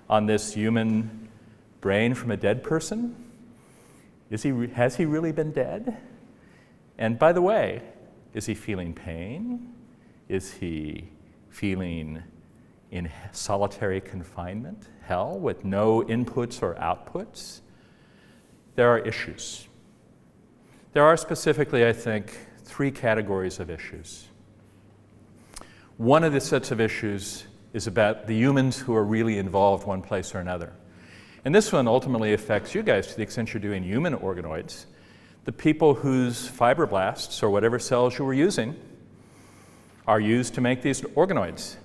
on this human brain from a dead person, has he really been dead? And by the way, is he feeling pain? Is he feeling in solitary confinement, hell, with no inputs or outputs? There are issues. There are specifically, I think, 3 categories of issues. One of the sets of issues is about the humans who are really involved one place or another. And this one ultimately affects you guys to the extent you're doing human organoids, the people whose fibroblasts or whatever cells you were using are used to make these organoids.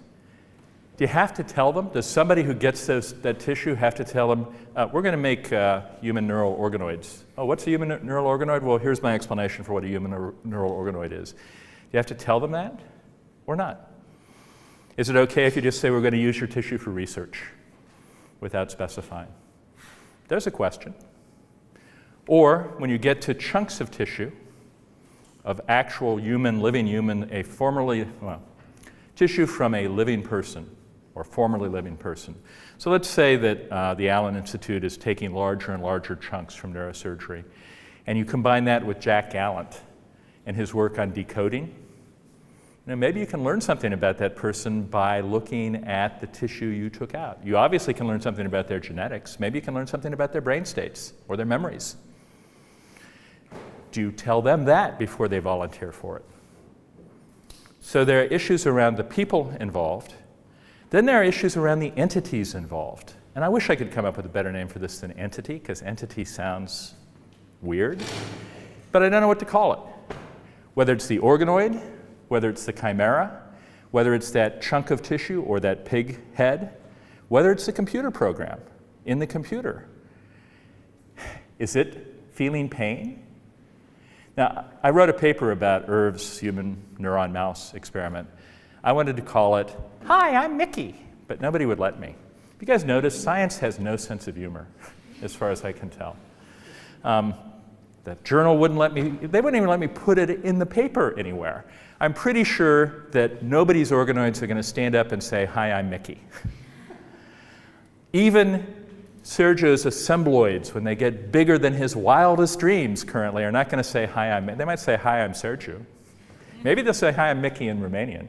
Do you have to tell them? Does somebody who gets that tissue have to tell them, we're going to make human neural organoids? Oh, what's a human neural organoid? Well, here's my explanation for what a human neural organoid is. Do you have to tell them that or not? Is it okay if you just say we're going to use your tissue for research without specifying? There's a question. Or when you get to chunks of tissue, of actual human, living human, tissue from a living person or formerly living person. So let's say that the Allen Institute is taking larger and larger chunks from neurosurgery, and you combine that with Jack Gallant and his work on decoding. Maybe you can learn something about that person by looking at the tissue you took out. You obviously can learn something about their genetics. Maybe you can learn something about their brain states or their memories. Do you tell them that before they volunteer for it? So there are issues around the people involved. Then there are issues around the entities involved. And I wish I could come up with a better name for this than entity, because entity sounds weird. But I don't know what to call it. Whether it's the organoid, whether it's the chimera, whether it's that chunk of tissue or that pig head, whether it's the computer program in the computer. Is it feeling pain? Now, I wrote a paper about Irv's human neuron mouse experiment. I wanted to call it, "Hi, I'm Mickey," but nobody would let me. You guys notice science has no sense of humor, as far as I can tell. The journal wouldn't let me, they wouldn't even let me put it in the paper anywhere. I'm pretty sure that nobody's organoids are going to stand up and say, "Hi, I'm Mickey." Even Sergio's assembloids, when they get bigger than his wildest dreams currently, are not going to say, "Hi, I'm Mickey." They might say, "Hi, I'm Sergio." Maybe they'll say, "Hi, I'm Mickey" in Romanian.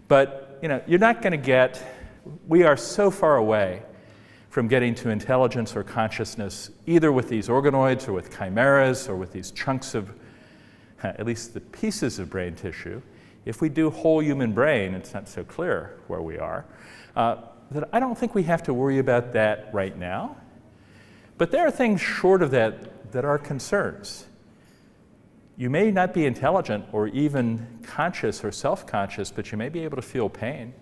But you're not going to get, we are so far away from getting to intelligence or consciousness, either with these organoids or with chimeras or with these chunks of, at least the pieces of brain tissue. If we do whole human brain, it's not so clear where we are. That I don't think we have to worry about that right now. But there are things short of that that are concerns. You may not be intelligent or even conscious or self-conscious, but you may be able to feel pain.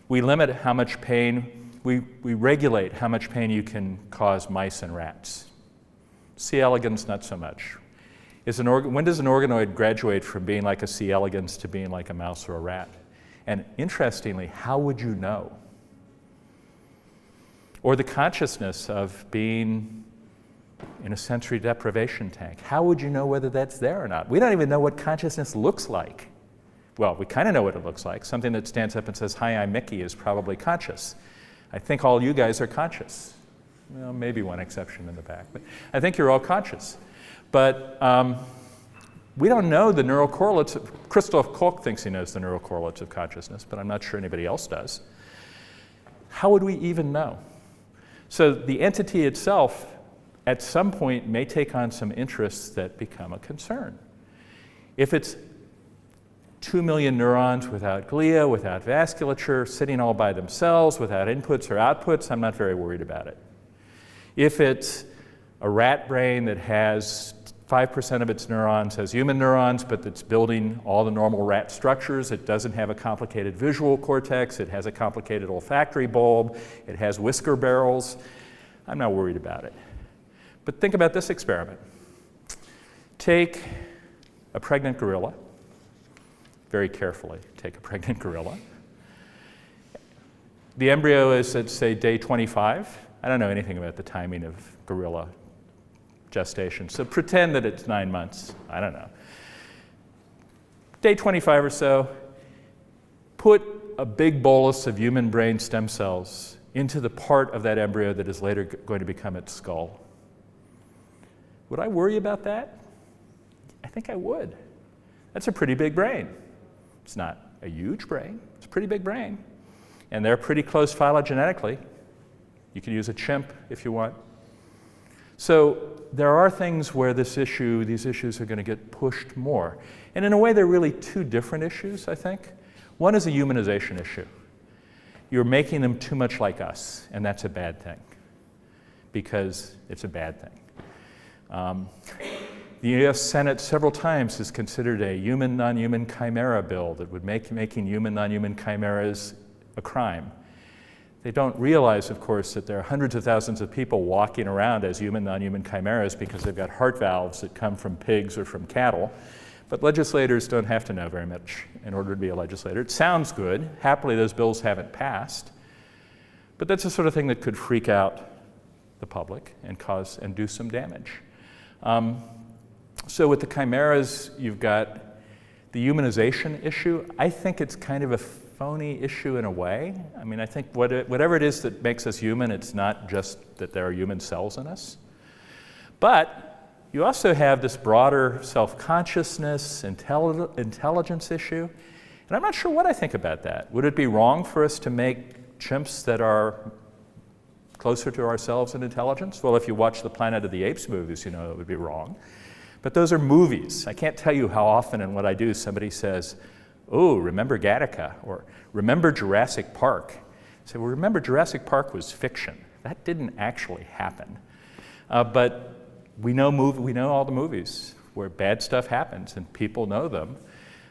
We limit how much pain, we regulate how much pain you can cause mice and rats. C. elegans, not so much. When does an organoid graduate from being like a C. elegans to being like a mouse or a rat? And interestingly, how would you know? Or the consciousness of being in a sensory deprivation tank. How would you know whether that's there or not? We don't even know what consciousness looks like. Well, we kind of know what it looks like. Something that stands up and says, "Hi, I'm Mickey," is probably conscious. I think all you guys are conscious. Well, maybe one exception in the back, but I think you're all conscious. But we don't know the neural correlates. Christoph Koch thinks he knows the neural correlates of consciousness, but I'm not sure anybody else does. How would we even know? So the entity itself, at some point, may take on some interests that become a concern. If it's 2 million neurons without glia, without vasculature, sitting all by themselves, without inputs or outputs, I'm not very worried about it. If it's a rat brain that has 5% of its neurons as human neurons, but that's building all the normal rat structures, it doesn't have a complicated visual cortex, it has a complicated olfactory bulb, it has whisker barrels, I'm not worried about it. But think about this experiment. Take a pregnant gorilla, very carefully take a pregnant gorilla. The embryo is at, say, day 25. I don't know anything about the timing of gorilla gestation, so pretend that it's 9 months. I don't know. Day 25 or so, put a big bolus of human brain stem cells into the part of that embryo that is later going to become its skull. Would I worry about that? I think I would. That's a pretty big brain. It's not a huge brain, it's a pretty big brain. And they're pretty close phylogenetically. You can use a chimp if you want. So there are things where these issues are going to get pushed more. And in a way, they're really two different issues, I think. One is a humanization issue. You're making them too much like us, and that's a bad thing, because it's a bad thing. The U.S. Senate several times has considered a human, non-human chimera bill that would make making human, non-human chimeras a crime. They don't realize, of course, that there are hundreds of thousands of people walking around as human, non-human chimeras because they've got heart valves that come from pigs or from cattle. But legislators don't have to know very much in order to be a legislator. It sounds good. Happily, those bills haven't passed. But that's the sort of thing that could freak out the public and cause and do some damage. So with the chimeras, you've got the humanization issue. I think it's kind of a phony issue in a way. I mean, I think whatever it is that makes us human, it's not just that there are human cells in us. But you also have this broader self-consciousness, intelligence issue. And I'm not sure what I think about that. Would it be wrong for us to make chimps that are closer to ourselves in intelligence? Well, if you watch the Planet of the Apes movies, you know it would be wrong. But those are movies. I can't tell you how often in what I do somebody says, oh, remember Gattaca, or remember Jurassic Park. I say, well, remember Jurassic Park was fiction. That didn't actually happen. But we know all the movies where bad stuff happens and people know them.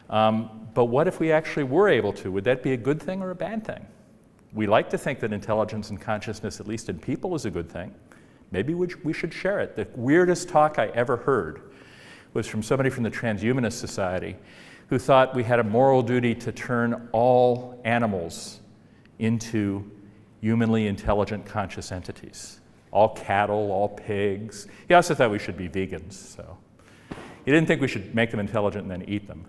But what if we actually were able to? Would that be a good thing or a bad thing? We like to think that intelligence and consciousness, at least in people, is a good thing. Maybe we should share it. The weirdest talk I ever heard was from somebody from the Transhumanist Society who thought we had a moral duty to turn all animals into humanly intelligent conscious entities. All cattle, all pigs. He also thought we should be vegans, so. He didn't think we should make them intelligent and then eat them.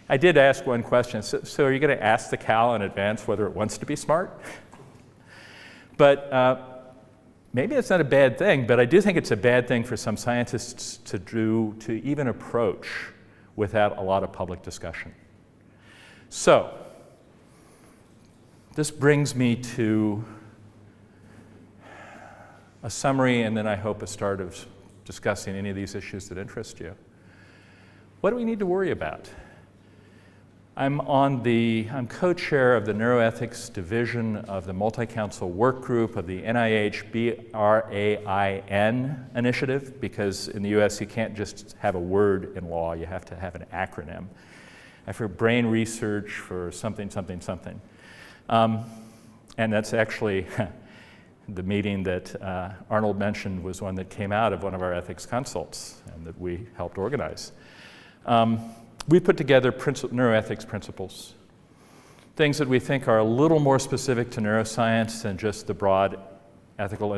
I did ask one question, so are you going to ask the cow in advance whether it wants to be smart? But maybe it's not a bad thing, but I do think it's a bad thing for some scientists to even approach without a lot of public discussion. So, this brings me to a summary and then I hope a start of discussing any of these issues that interest you. What do we need to worry about? I'm co-chair of the Neuroethics Division of the Multi-Council Work Group of the NIH BRAIN initiative, because in the US you can't just have a word in law, you have to have an acronym. For brain research for something, something, something. And that's actually the meeting that Arnold mentioned was one that came out of one of our ethics consults and that we helped organize. We put together neuroethics principles, things that we think are a little more specific to neuroscience than just the broad ethical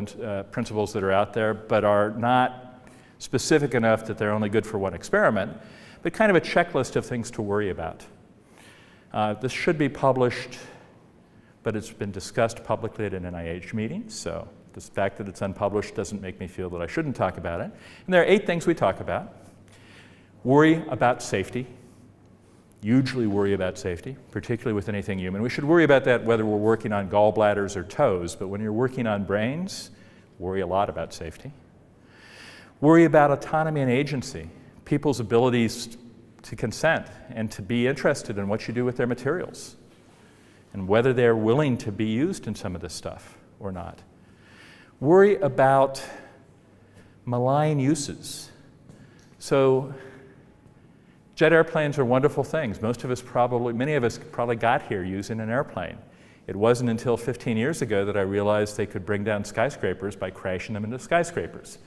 principles that are out there, but are not specific enough that they're only good for one experiment, but kind of a checklist of things to worry about. This should be published, but it's been discussed publicly at an NIH meeting, so the fact that it's unpublished doesn't make me feel that I shouldn't talk about it. And there are 8 things we talk about. Worry about safety. Hugely worry about safety, particularly with anything human. We should worry about that whether we're working on gallbladders or toes, but when you're working on brains, worry a lot about safety. Worry about autonomy and agency, people's abilities to consent and to be interested in what you do with their materials, and whether they're willing to be used in some of this stuff or not. Worry about malign uses. So, jet airplanes are wonderful things. Many of us probably got here using an airplane. It wasn't until 15 years ago that I realized they could bring down skyscrapers by crashing them into skyscrapers.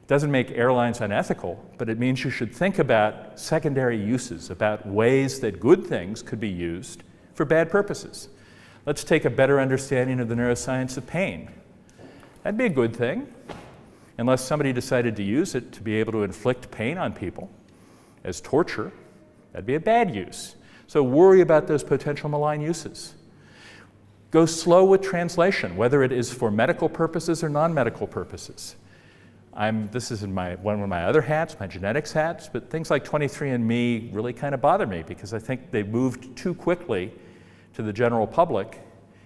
It doesn't make airlines unethical, but it means you should think about secondary uses, about ways that good things could be used for bad purposes. Let's take a better understanding of the neuroscience of pain. That'd be a good thing, unless somebody decided to use it to be able to inflict pain on people as torture. That'd be a bad use. So worry about those potential malign uses. Go slow with translation, whether it is for medical purposes or non-medical purposes. This is in one of my other hats, my genetics hats, but things like 23andMe really kind of bother me because I think they moved too quickly to the general public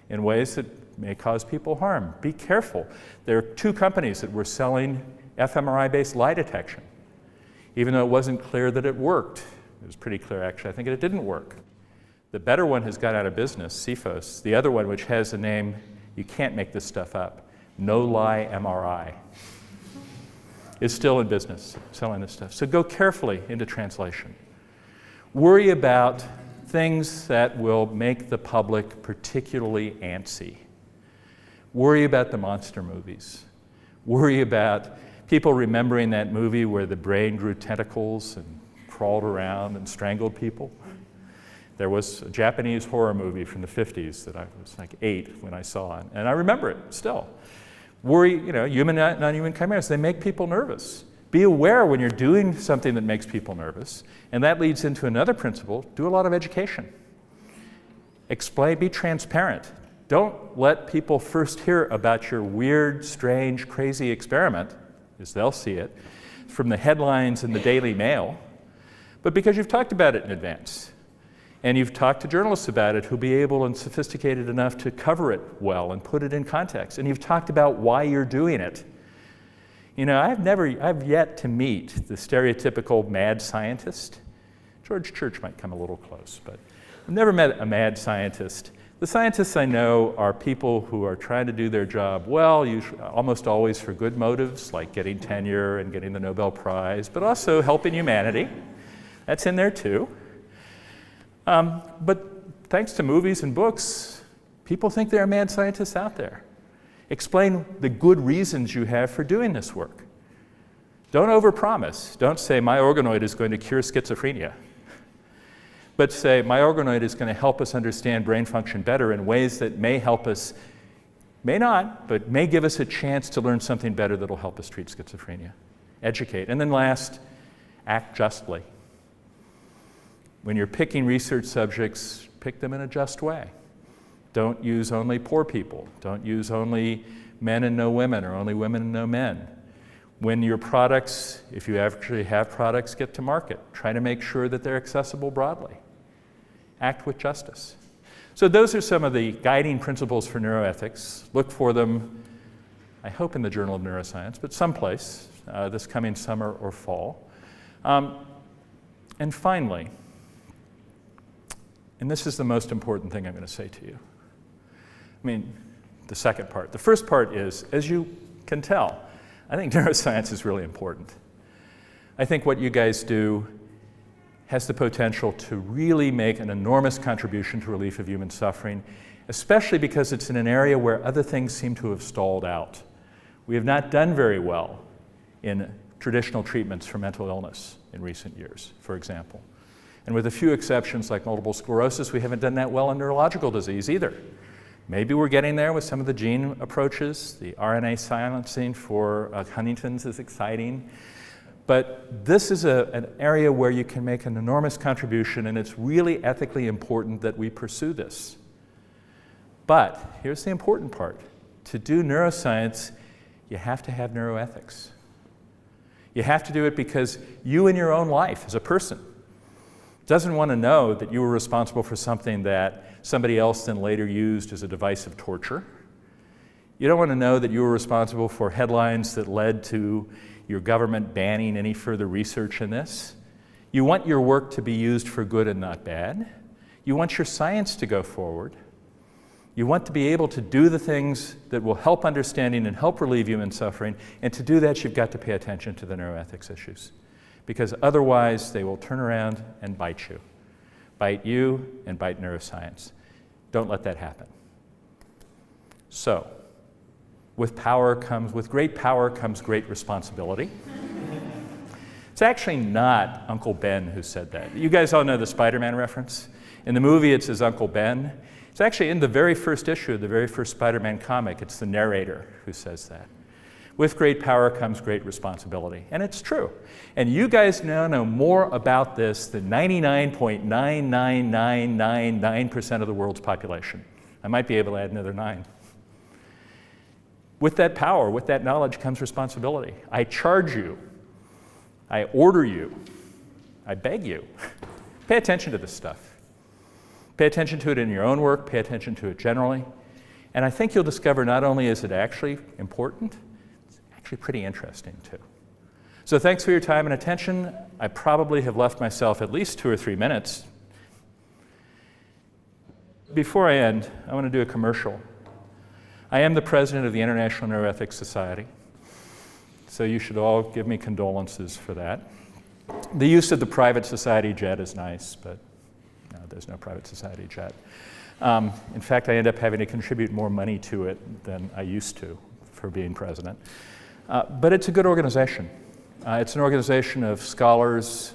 in ways that may cause people harm. Be careful. There are 2 companies that were selling fMRI-based lie detection, even though it wasn't clear that it worked. It was pretty clear, actually. I think it didn't work. The better one has gone out of business, CFOS. The other one, which has a name, you can't make this stuff up, No Lie MRI, is still in business, selling this stuff. So go carefully into translation. Worry about things that will make the public particularly antsy. Worry about the monster movies. Worry about people remembering that movie where the brain grew tentacles and crawled around and strangled people. There was a Japanese horror movie from the 50s that I was like 8 when I saw it, and I remember it still. Worry, human, non-human chimeras, they make people nervous. Be aware when you're doing something that makes people nervous, and that leads into another principle: do a lot of education. Explain, be transparent. Don't let people first hear about your weird, strange, crazy experiment, as they'll see it, from the headlines in the Daily Mail, but because you've talked about it in advance. And you've talked to journalists about it who'll be able and sophisticated enough to cover it well and put it in context. And you've talked about why you're doing it. You know, I've yet to meet the stereotypical mad scientist. George Church might come a little close, but I've never met a mad scientist. The scientists I know are people who are trying to do their job well, usually, almost always for good motives, like getting tenure and getting the Nobel Prize, but also helping humanity. That's in there too. But thanks to movies and books, people think there are mad scientists out there. Explain the good reasons you have for doing this work. Don't overpromise. Don't say, my organoid is going to cure schizophrenia. But say, my organoid is going to help us understand brain function better in ways that may help us, may not, but may give us a chance to learn something better that will help us treat schizophrenia. Educate. And then last, act justly. When you're picking research subjects, pick them in a just way. Don't use only poor people. Don't use only men and no women, or only women and no men. When your products, if you actually have products, get to market, try to make sure that they're accessible broadly. Act with justice. So those are some of the guiding principles for neuroethics. Look for them, I hope in the Journal of Neuroscience, but someplace this coming summer or fall. And finally, and this is the most important thing I'm going to say to you. I mean, the second part. The first part is, as you can tell, I think neuroscience is really important. I think what you guys do has the potential to really make an enormous contribution to relief of human suffering, especially because it's in an area where other things seem to have stalled out. We have not done very well in traditional treatments for mental illness in recent years, for example. And with a few exceptions like multiple sclerosis, we haven't done that well in neurological disease either. Maybe we're getting there with some of the gene approaches. The RNA silencing for Huntington's is exciting. But this is an area where you can make an enormous contribution, and it's really ethically important that we pursue this. But here's the important part. To do neuroscience, you have to have neuroethics. You have to do it because you in your own life as a person doesn't want to know that you were responsible for something that somebody else then later used as a device of torture. You don't want to know that you were responsible for headlines that led to your government banning any further research in this. You want your work to be used for good and not bad. You want your science to go forward. You want to be able to do the things that will help understanding and help relieve human suffering, and to do that, you've got to pay attention to the neuroethics issues, because otherwise they will turn around and bite you. Bite you and bite neuroscience. Don't let that happen. So, with great power comes great responsibility. It's actually not Uncle Ben who said that. You guys all know the Spider-Man reference? In the movie, it says Uncle Ben. It's actually in the very first issue of the very first Spider-Man comic. It's the narrator who says that. With great power comes great responsibility. And it's true. And you guys now know more about this than 99.99999% of the world's population. I might be able to add another 9. With that power, with that knowledge comes responsibility. I charge you. I order you. I beg you. Pay attention to this stuff. Pay attention to it in your own work. Pay attention to it generally. And I think you'll discover not only is it actually important, actually pretty interesting too. So thanks for your time and attention. I probably have left myself at least 2 or 3 minutes. Before I end, I want to do a commercial. I am the president of the International Neuroethics Society, so you should all give me condolences for that. The use of the private society jet is nice, but no, there's no private society jet. In fact, I end up having to contribute more money to it than I used to for being president. But it's a good organization. It's an organization of scholars,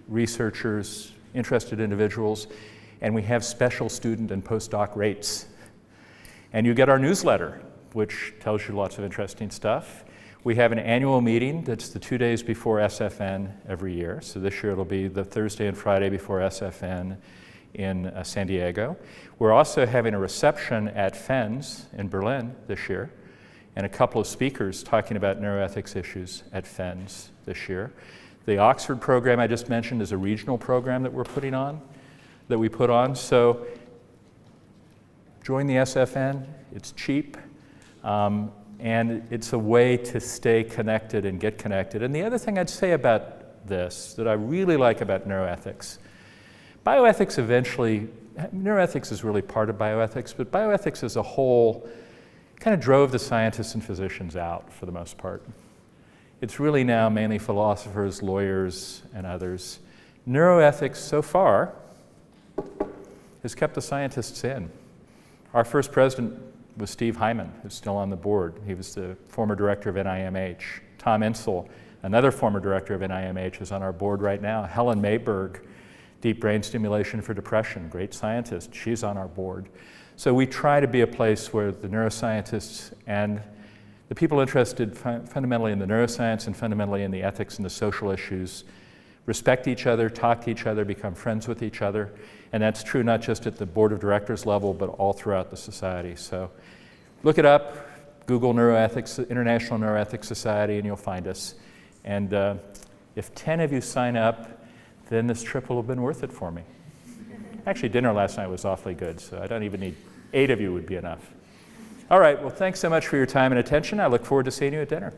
researchers, interested individuals, and we have special student and postdoc rates. And you get our newsletter, which tells you lots of interesting stuff. We have an annual meeting that's the 2 days before SfN every year. So this year it'll be the Thursday and Friday before SfN in San Diego. We're also having a reception at FENS in Berlin this year, and a couple of speakers talking about neuroethics issues at FENS this year. The Oxford program I just mentioned is a regional program that we put on. So join the SfN, it's cheap. And it's a way to stay connected and get connected. And the other thing I'd say about this that I really like about neuroethics, neuroethics is really part of bioethics, but bioethics as a whole kind of drove the scientists and physicians out for the most part. It's really now mainly philosophers, lawyers, and others. Neuroethics so far has kept the scientists in. Our first president was Steve Hyman, who's still on the board. He was the former director of NIMH. Tom Insel, another former director of NIMH, is on our board right now. Helen Mayberg, deep brain stimulation for depression, great scientist, she's on our board. So we try to be a place where the neuroscientists and the people interested fundamentally in the neuroscience and fundamentally in the ethics and the social issues respect each other, talk to each other, become friends with each other. And that's true not just at the board of directors level, but all throughout the society. So look it up, Google Neuroethics, International Neuroethics Society, and you'll find us. And if 10 of you sign up, then this trip will have been worth it for me. Actually, dinner last night was awfully good, so I don't even need 8 of you would be enough. All right, well, thanks so much for your time and attention. I look forward to seeing you at dinner.